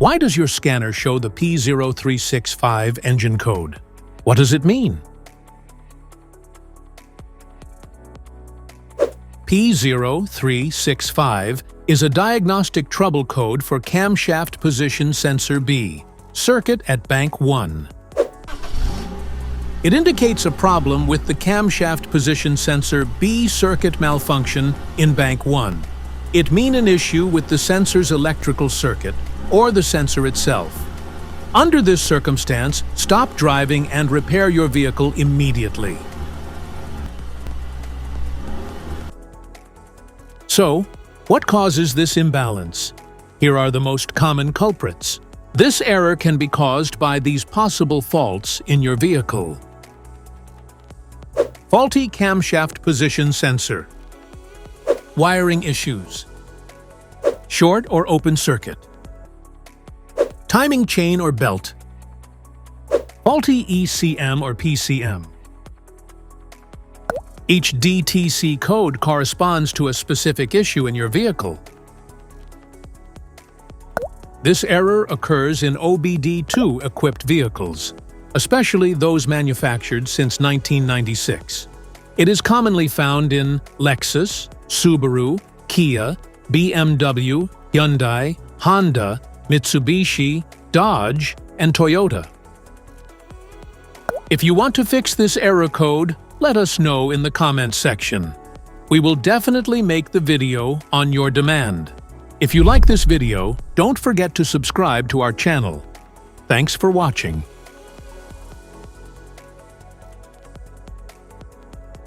Why does your scanner show the P0365 engine code? What does it mean? P0365 is a diagnostic trouble code for camshaft position sensor B, circuit at bank 1. It indicates a problem with the camshaft position sensor B circuit malfunction in bank 1. It means an issue with the sensor's electrical circuit or the sensor itself. Under this circumstance, stop driving and repair your vehicle immediately. So, what causes this imbalance? Here are the most common culprits. This error can be caused by these possible faults in your vehicle. Faulty camshaft position sensor. Wiring issues. Short or open circuit. Timing chain or belt. Faulty ECM or PCM. Each DTC code corresponds to a specific issue in your vehicle. This error occurs in OBD-II equipped vehicles, especially those manufactured since 1996. It is commonly found in Lexus, Subaru, Kia, BMW, Hyundai, Honda, Mitsubishi, Dodge, and Toyota. If you want to fix this error code, let us know in the comments section. We will definitely make the video on your demand. If you like this video, don't forget to subscribe to our channel. Thanks for watching.